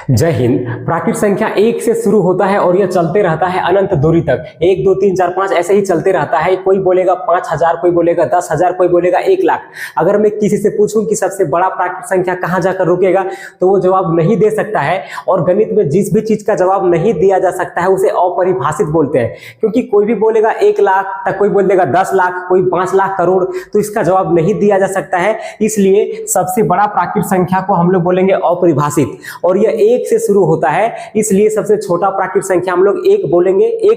जय हिंद। प्राकृत संख्या एक से शुरू होता है और यह चलते रहता है अनंत दूरी तक। 1 2 3 4 5 ऐसे ही चलते रहता है। कोई बोलेगा 5000, कोई बोलेगा 10,000, कोई बोलेगा 1 लाख। अगर मैं किसी से पूछूं कि सबसे बड़ा प्राकृत संख्या कहां जाकर रुकेगा तो वो जवाब नहीं दे सकता है। और गणित में जिस भी चीज का जवाब नहीं दिया जा सकता है उसे अपरिभाषित बोलते हैं। क्योंकि कोई भी बोलेगा 1 लाख, तक कोई बोलेगा 10 लाख, कोई 5 लाख करोड़, तो इसका जवाब नहीं दिया जा सकता है। इसलिए सबसे बड़ा प्राकृत संख्या को हम लोग बोलेंगे अपरिभाषित। और यह 1 से शुरू होता है, इसलिए सबसे छोटा प्राकृत संख्या हम लोग 1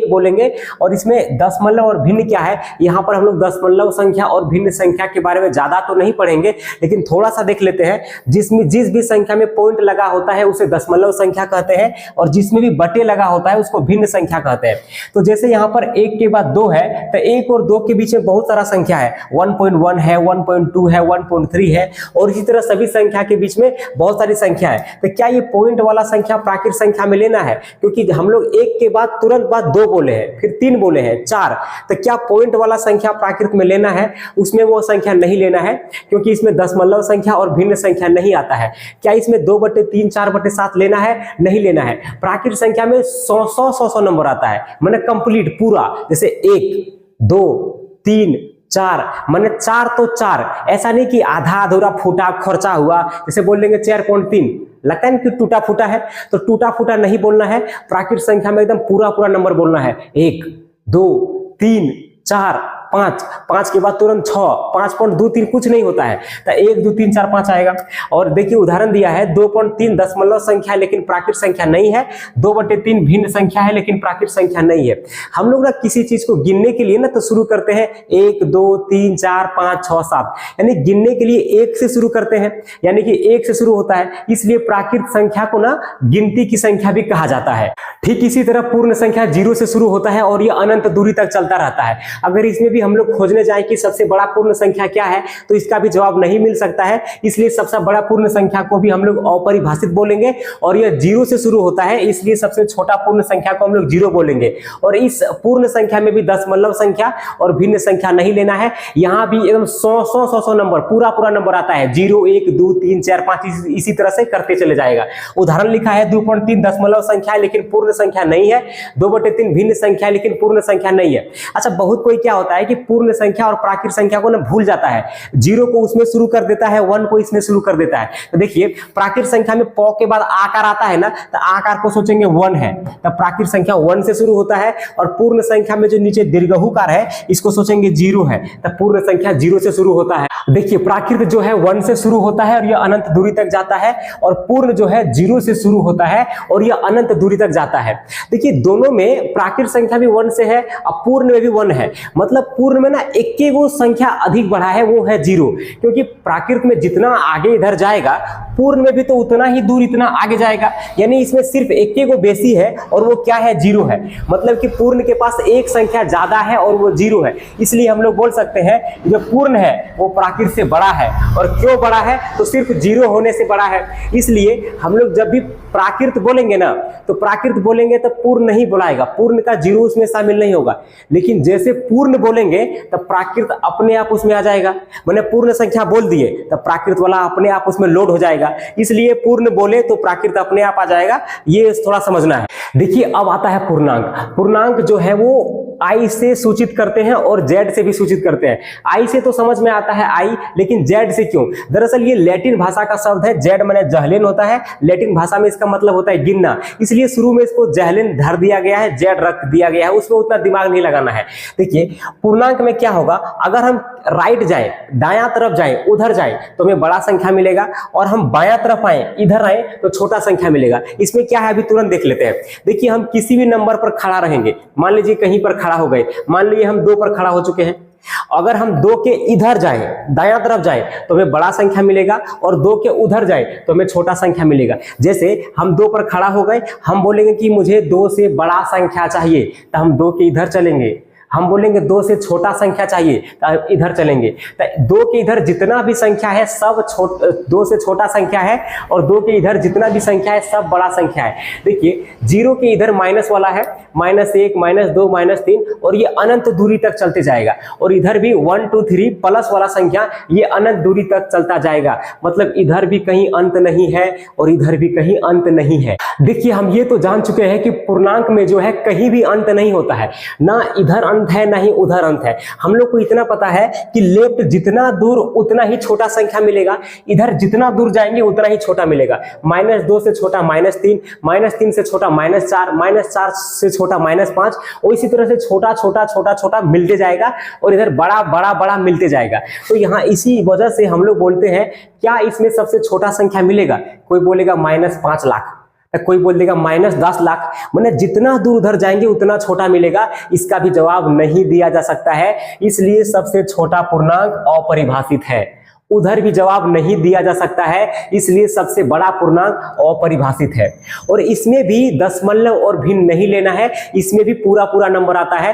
बोलेंगे। और इसमें दशमलव और भिन्न क्या है, यहाँ पर हम लोग दशमलव संख्या और भिन्न संख्या के बारे में ज्यादा तो नहीं पढ़ेंगे, लेकिन थोड़ा सा देख लेते हैं। जिसमें जिस भी संख्या में पॉइंट लगा होता है उसे दशमलव संख्या कहते हैं, और जिसमें भी बटे लगा होता है उसको भिन्न संख्या कहते हैं। तो जैसे यहाँ पर 1 के बाद 2 है, तो 1 और 2 के बीच में बहुत सारा संख्या है। 1.1 है, 1.2 है, 1.3 है, और इसी तरह सभी संख्या के बीच में बहुत सारी संख्या है। तो क्या ये पॉइंट वाला संख्या प्राकृत संख्या में लेना है? क्योंकि हम लोग 1 के बाद तुरंत बाद 2 बोले हैं, फिर 3 बोले हैं, 4। तो क्या पॉइंट वाला संख्या प्राकृत में लेना है? उसमें वो संख्या नहीं लेना है, क्योंकि इसमें दशमलव संख्या और भिन्न संख्या नहीं आता है। क्या इसमें 2/3, 4/7 लेना है? नहीं लेना है। प्राकृत संख्या में 100 नंबर आता है, माने कंप्लीट पूरा। जैसे 1 2 3 4, माने 4 तो 4। ऐसा नहीं कि आधा अधूरा फूटा खर्चा हुआ। जैसे बोल देंगे 4.3, लगता है कि टूटा फूटा है, तो टूटा फूटा नहीं बोलना है। प्राकृत संख्या में एकदम पूरा नंबर बोलना है। 1 2 3 4 5, 5 के बाद तुरंत 6, 5.23 कुछ नहीं होता है, तो 1 2 3 4 5 आएगा। और देखिए उदाहरण दिया है 2.3 दशमलव संख्या लेकिन प्राकृत संख्या नहीं है, 2/3 भिन्न संख्या है लेकिन प्राकृत संख्या नहीं है। हम लोग ना किसी चीज को गिनने के लिए ना तो शुरू करते हैं 1 2 3 4 5 6 7, यानी गिनने के लिए 1 से शुरू करते हैं, यानी कि 1 से शुरू होता है। इसलिए प्राकृत संख्या को ना गिनती की संख्या भी कहा जाता है। ठीक इसी तरह पूर्ण संख्या 0 से शुरू होता है और यह अनंत दूरी तक चलता रहता है। अगर इसमें भी हम लोग खोजने जाएं कि सबसे बड़ा पूर्ण संख्या क्या है, तो इसका भी जवाब नहीं मिल सकता है। इसलिए सबसे बड़ा पूर्ण संख्या को भी हम लोग अपरिभाषित बोलेंगे। और यह 0 से शुरू होता है, इसलिए सबसे छोटा पूर्ण संख्या को हम लोग 0 बोलेंगे। और इस पूर्ण संख्या में भी दशमलव संख्या और भिन्न संख्या नहीं लेना है। यहाँ भी एकदम 100 नंबर पूरा नंबर आता है। 0 1 2 3 4 5 इसी तरह से करते चले जाएगा। उदाहरण लिखा है 2.3 दशमलव संख्या है लेकिन पूर्ण संख्या नहीं है, 2/3 भिन्न संख्या है लेकिन पूर्ण संख्या नहीं है। अच्छा, बहुत कोई क्या होता है कि पूर्ण संख्या और प्राकृत संख्या को ना भूल जाता है। 0 को उसमें शुरू कर देता है, 1 को इसमें शुरू कर देता है। तो देखिए प्राकृत संख्या में प के बाद आकार आता है ना, तो आकार को सोचेंगे 1 है, तो प्राकृत संख्या 1 से शुरू होता है। और पूर्ण संख्या में जो नीचे दीर्घहुकार है इसको सोचेंगे 0 है, तो पूर्ण संख्या 0 से शुरू होता है। देखिए प्राकृत जो है 1 से शुरू होता है और यह अनंत दूरी तक जाता है, और पूर्ण जो है 0 से शुरू होता है और यह अनंत दूरी तक जाता है। देखिए दोनों में प्राकृत संख्या भी 1 से है और पूर्ण में भी 1 है। मतलब पूर्ण में ना एक वो संख्या अधिक बढ़ा है, वो है 0। क्योंकि प्राकृत में जितना आगे इधर जाएगा पूर्ण में भी तो उतना ही दूर इतना आगे जाएगा, यानी इसमें सिर्फ एक वो बेसी है और वो क्या है, 0 है। मतलब कि पूर्ण के पास एक संख्या ज्यादा है और वो 0 है। इसलिए हम लोग बोल सकते हैं जो पूर्ण है वो प्राकृत से बड़ा है। और क्यों बड़ा है, तो सिर्फ 0 होने से बड़ा है। इसलिए हम लोग जब भी प्राकृत बोलेंगे ना, तो प्राकृत बोलेंगे तो पूर्ण नहीं बुलाएगा, पूर्ण का 0 उसमें शामिल नहीं होगा। लेकिन जैसे पूर्ण बोलेंगे तो प्राकृत अपने आप उसमें आ जाएगा। मैंने पूर्ण संख्या बोल दिए तो प्राकृत वाला अपने आप उसमें लोड हो जाएगा। इसलिए पूर्ण बोले तो प्राकृत अपने आप आ जाएगा, ये थोड़ा समझना है। देखिए अब आता है पूर्णांक। पूर्णांक जो है वो आई से सूचित करते हैं और जेड से भी सूचित करते हैं। आई से तो समझ में आता है आई, लेकिन जेड से क्यों? दरअसल ये लैटिन भाषा का शब्द है। जेड माने जहलेन होता है, लैटिन भाषा में इसका मतलब होता है गिनना, इसलिए शुरू में इसको जहलेन धर दिया गया है, जेड रख दिया गया है, उसमें उतना दिमाग नहीं लगाना है। देखिए पूर्णांक में क्या होगा, अगर हम राइट जाएं, दायां तरफ जाएं, उधर जाएं तो हमें बड़ा संख्या मिलेगा, और हम बायां तरफ आए, इधर आए तो छोटा संख्या मिलेगा। इसमें क्या है अभी तुरंत देख लेते हैं। देखिए हम किसी भी नंबर पर खड़ा रहेंगे, मान लीजिए कहीं पर खड़ा हो गए, मान लीजिए हम 2 पर खड़ा हो चुके हैं। अगर हम 2 के इधर जाएं, दायां तरफ जाएं तो हमें बड़ा संख्या मिलेगा, और 2 के उधर जाएं तो हमें छोटा संख्या मिलेगा। जैसे हम 2 पर खड़ा हो गए, हम बोलेंगे कि मुझे 2 से बड़ा संख्या चाहिए, तो हम 2 के इधर चलेंगे। हम बोलेंगे 2 से छोटा संख्या चाहिए तो इधर चलेंगे। तो 2 के इधर जितना भी संख्या है सब 2 से छोटा संख्या है, और 2 के इधर जितना भी संख्या है सब बड़ा संख्या है। देखिए 0 के इधर माइनस वाला है, -1 -2 -3 और ये अनंत दूरी तक चलते जाएगा। और इधर भी 1 2 3 प्लस वाला संख्या ये अनंत दूरी तक चलता जाएगा, मतलब इधर भी कहीं अंत नहीं है और इधर भी कहीं अंत नहीं है। देखिए हम ये तो जान चुके हैं कि पूर्णांक में जो है कहीं भी अंत नहीं होता है, ना इधर अंत है ना ही उधर अंत है। हम लोग को इतना पता है कि लेफ्ट जितना दूर उतना ही छोटा संख्या मिलेगा, इधर जितना दूर जाएंगे उतना ही छोटा मिलेगा। -2 से छोटा -3, -3 से छोटा -4, -4 से छोटा -5 और इसी तरह से छोटा छोटा छोटा छोटा मिलते जाएगा और इधर बड़ा बड़ा बड़ा मिलते जाएगा। तो यहाँ इसी वजह से हम लोग बोलते हैं क्या इसमें सबसे छोटा संख्या मिलेगा? कोई बोलेगा -5 लाख, कोई बोल देगा -10 लाख, मतलब जितना दूर उधर जाएंगे उतना छोटा मिलेगा। इसका भी जवाब नहीं दिया जा सकता है, इसलिए सबसे छोटा पूर्णांक अपरिभाषित है। उधर भी जवाब नहीं दिया जा सकता है, इसलिए सबसे बड़ा पूर्णांक अपरिभाषित है। और इसमें भी दशमलव और भिन्न नहीं लेना है, इसमें भी पूरा पूरा नंबर आता है,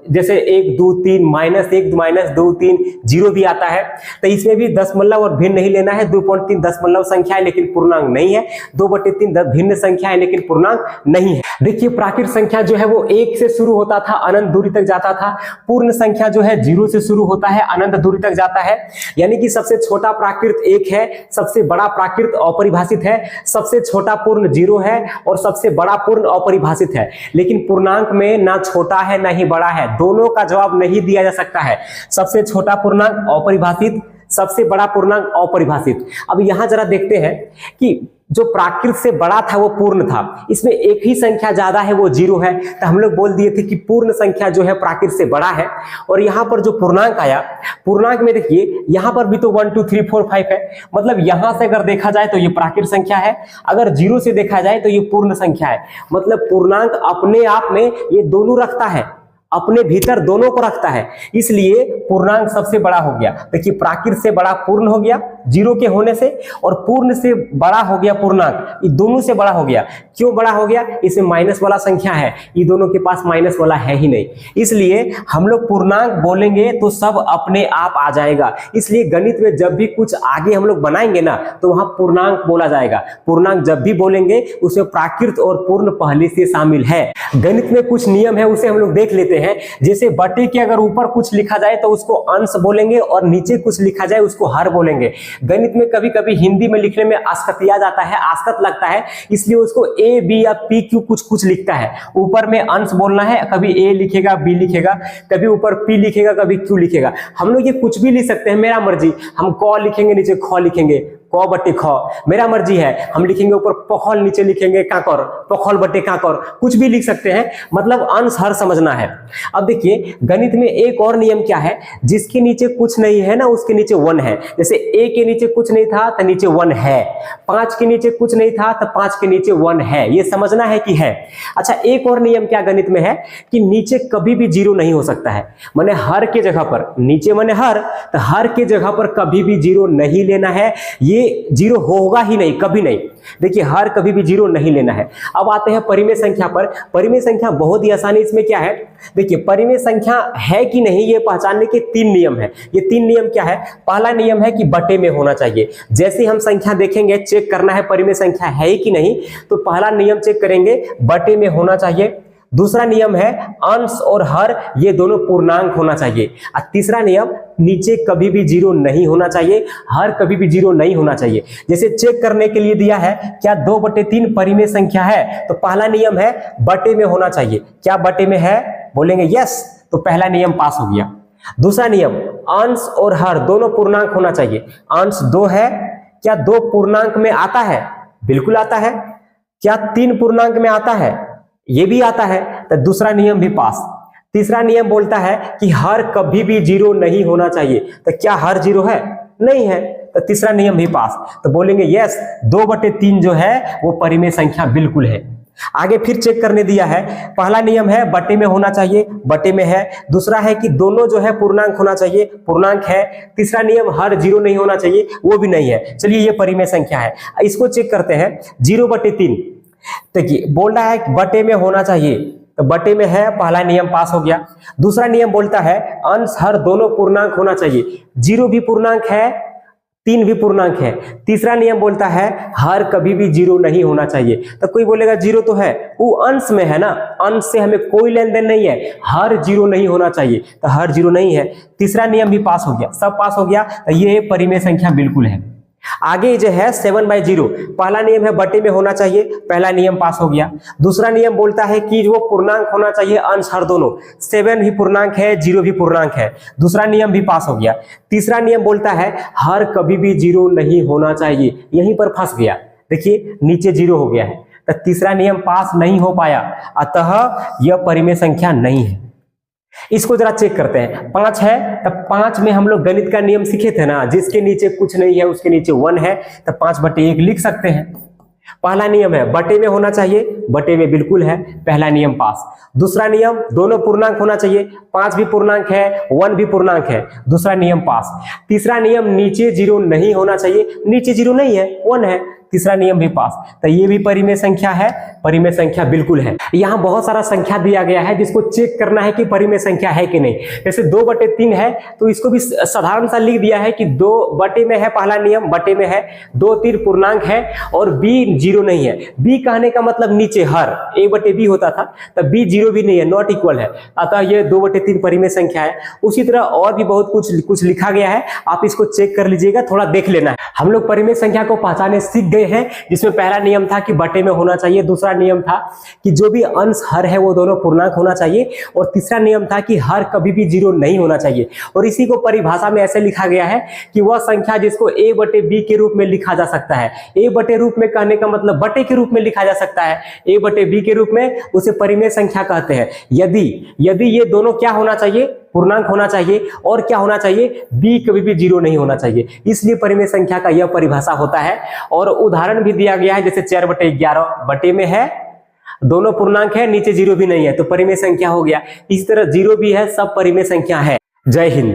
जैसे 1 2 3 -1 -2 3 0 भी आता है। तो इसमें भी दशमलव और भिन्न नहीं लेना है। 2.3 दशमलव संख्या है लेकिन पूर्णांक नहीं है, 2/3 भिन्न संख्या है लेकिन पूर्णांक नहीं है। देखिए प्राकृत संख्या जो है वो 1 से शुरू होता था, अनंत दूरी तक जाता था। पूर्ण संख्या जो है 0 से शुरू होता है, अनंत दूरी तक जाता है। यानी कि सबसे छोटा प्राकृत 1 है, सबसे बड़ा प्राकृत अपरिभाषित है, सबसे छोटा पूर्ण 0 है और सबसे बड़ा पूर्ण अपरिभाषित है। लेकिन पूर्णांक में ना छोटा है ना ही बड़ा है, दोनों का जवाब नहीं दिया जा सकता है। सबसे छोटा पूर्णांक अपरिभाषित, सबसे बड़ा पूर्णांक अपरिभाषित। अब यहां जरा देखते हैं कि जो प्राकृत से बड़ा था वो पूर्ण था, इसमें एक ही संख्या ज्यादा है वो 0 है, तो हम लोग बोल दिए थे कि पूर्ण संख्या जो है प्राकृत से बड़ा है। और यहाँ पर जो पूर्णांक आया, पूर्णांक में देखिए यहाँ पर भी तो 1 2 3 4 5 है, मतलब यहां से अगर देखा जाए तो ये प्राकृत संख्या है, अगर 0 से देखा जाए तो ये पूर्ण संख्या है। मतलब पूर्णांक अपने आप में ये दोनों रखता है, अपने भीतर दोनों को रखता है, इसलिए पूर्णांक सबसे बड़ा हो गया। देखिए प्राकृत से बड़ा पूर्ण हो गया 0 के होने से, और पूर्ण से बड़ा हो गया पूर्णांक, ये दोनों से बड़ा हो गया। क्यों बड़ा हो गया? इसमें माइनस वाला संख्या है, ये दोनों के पास माइनस वाला है ही नहीं, इसलिए हम लोग पूर्णांक बोलेंगे तो सब अपने आप आ जाएगा। इसलिए गणित में जब भी कुछ आगे हम लोग बनाएंगे ना तो वहां पूर्णांक बोला जाएगा। पूर्णांक जब भी बोलेंगे उसमें प्राकृत और पूर्ण पहले से शामिल है। गणित में कुछ नियम है, उसे हम लोग देख लेते हैं। जैसे बटे के अगर ऊपर कुछ लिखा जाए तो उसको अंश बोलेंगे और नीचे कुछ लिखा जाए उसको हर बोलेंगे। गणित में कभी कभी हिंदी में लिखने में आस्कतिया जाता है, आस्कत लगता है, इसलिए उसको ए बी या पी क्यू कुछ कुछ लिखता है। ऊपर में अंश बोलना है, कभी ए लिखेगा बी लिखेगा, कभी ऊपर पी लिखेगा कभी क्यू लिखेगा। हम लोग ये कुछ भी लिख सकते हैं, मेरा मर्जी, हम क लिखेंगे नीचे ख लिखेंगे, क बटे ख, मेरा मर्जी है। हम लिखेंगे ऊपर पखल, नीचे लिखेंगे काकर, पखल बटे काकर, कुछ भी लिख सकते हैं, मतलब अंश हर समझना है। अब देखिए गणित में एक और नियम क्या है, जिसके नीचे कुछ नहीं है ना उसके नीचे 1 है। जैसे a के नीचे कुछ नहीं था तो नीचे 1 है, 5 के नीचे कुछ नहीं था तो 5 के नीचे 1 है, ये समझना है कि है। अच्छा एक और नियम क्या गणित में है कि नीचे कभी भी 0 नहीं हो सकता है, माने हर के जगह पर, नीचे माने हर, तो हर के जगह पर कभी भी 0 नहीं लेना है, ये 0 होगा ही नहीं, कभी नहीं। देखिए हर कभी भी 0 नहीं लेना है। अब आते हैं परिमेय संख्या पर। परिमेय संख्या बहुत ही आसानी, इसमें क्या है, देखिए परिमेय संख्या है कि नहीं ये पहचानने के 3 नियम है। ये 3 नियम क्या है? पहला नियम है कि बटे में होना चाहिए। जैसे हम संख्या देखेंगे, चेक करना है परिमेय संख्या है कि नहीं, तो पहला नियम चेक करेंगे बटे में होना चाहिए। दूसरा नियम है अंश और हर ये दोनों पूर्णांक होना चाहिए। और तीसरा नियम नीचे कभी भी 0 नहीं होना चाहिए, हर कभी भी 0 नहीं होना चाहिए। जैसे चेक करने के लिए दिया है क्या 2/3 परिमेय संख्या है, तो पहला नियम है बटे में होना चाहिए। क्या बटे में है? बोलेंगे यस, तो पहला नियम पास हो गया। दूसरा नियम अंश और हर दोनों पूर्णांक होना चाहिए। अंश 2 है, क्या 2 पूर्णांक में आता है? बिल्कुल आता है। क्या 3 पूर्णांक में आता है? ये भी आता है, तो दूसरा नियम भी पास। तीसरा नियम बोलता है कि हर कभी भी 0 नहीं होना चाहिए, तो क्या हर 0 है? नहीं है, तो तीसरा नियम भी पास। तो बोलेंगे यस, 2/3 जो है वो परिमेय संख्या बिल्कुल है। आगे फिर चेक करने दिया है, पहला नियम है बटे में होना चाहिए, बटे में है। दूसरा है कि दोनों जो है पूर्णांक होना चाहिए, पूर्णांक है। तीसरा नियम हर 0 नहीं होना चाहिए, वो भी नहीं है। चलिए ये परिमेय संख्या है, इसको चेक करते हैं। 0/3 देखिए बोल रहा है कि बटे में होना चाहिए, तो बटे में है, पहला नियम पास हो गया। दूसरा नियम बोलता है अंश हर दोनों पूर्णांक होना चाहिए। 0 भी पूर्णांक है, 3 भी पूर्णांक है। तीसरा नियम बोलता है हर कभी भी 0 नहीं होना चाहिए। तो कोई बोलेगा 0 तो है, वो अंश में है ना, अंश से हमें कोई लेन देन नहीं है, हर 0 नहीं होना चाहिए, तो हर 0 नहीं है। तीसरा नियम भी पास हो गया, सब पास हो गया, तो ये परिमेय संख्या बिल्कुल है। आगे जो है 7/0, पहला नियम है बटे में होना चाहिए, पहला नियम पास हो गया। दूसरा नियम बोलता है कि वो पूर्णांक होना चाहिए, अंश हर दोनों, 7 भी पूर्णांक है, 0 भी पूर्णांक है, दूसरा नियम भी पास हो गया। तीसरा नियम बोलता है हर कभी भी 0 नहीं होना चाहिए, यहीं पर फंस गया, देखिए नीचे 0 हो गया है, तो तीसरा नियम पास नहीं हो पाया, अतः यह परिमेय संख्या नहीं है। इसको जरा चेक करते हैं। 5 है, तब 5 में हम लोग गणित का नियम सीखे थे ना, जिसके नीचे कुछ नहीं है उसके नीचे 1 है, तो 5/1 लिख सकते हैं। पहला नियम है बटे में होना चाहिए, बटे में बिल्कुल है, पहला नियम पास। दूसरा नियम दोनों पूर्णांक होना चाहिए, 5 भी पूर्णांक है, 1 भी पूर्णांक है, दूसरा नियम पास। तीसरा नियम नीचे 0 नहीं होना चाहिए, नीचे 0 नहीं है, 1 है, तीसरा नियम भी पास। तो ये भी परिमेय संख्या है, परिमेय संख्या बिल्कुल है। यहाँ बहुत सारा संख्या दिया गया है जिसको चेक करना है कि परिमेय संख्या है कि नहीं। जैसे 2/3 है, तो इसको भी साधारण सा लिख दिया है कि 2 बटे में है, पहला नियम बटे में है, 2 3 पूर्णांक है और b 0 नहीं है। b कहने का मतलब नीचे हर, a/b होता था, तब b 0 भी नहीं है, नॉट इक्वल है, अतः ये 2/3 परिमेय संख्या है। उसी तरह और भी बहुत कुछ लिखा गया है, आप इसको चेक कर लीजिएगा, थोड़ा देख लेना है। हम लोग परिमेय संख्या को पहचाने सीख गए हैं, जिसमें पहला नियम था कि बटे में होना चाहिए, दूसरा नियम था कि जो भी अंश हर है वो दोनों पूर्णांक होना चाहिए, और तीसरा नियम था कि हर कभी भी 0 नहीं होना चाहिए। और इसी को परिभाषा में ऐसे लिखा गया है कि वह संख्या जिसको a/b के रूप में लिखा जा सकता है, a/, रूप में कहने का मतलब बटे के रूप में लिखा जा सकता है, a/b के रूप में, उसे परिमेय संख्या कहते हैं। यदि ये दोनों क्या होना चाहिए, पूर्णांक होना चाहिए, और क्या होना चाहिए, b कभी भी 0 नहीं होना चाहिए, इसलिए परिमेय संख्या का यह परिभाषा होता है। और उदाहरण भी दिया गया है, जैसे 4/11 बटे में है, दोनों पूर्णांक है, नीचे 0 भी नहीं है, तो परिमेय संख्या हो गया। इस तरह 0 भी है, सब परिमेय संख्या है। जय हिंद।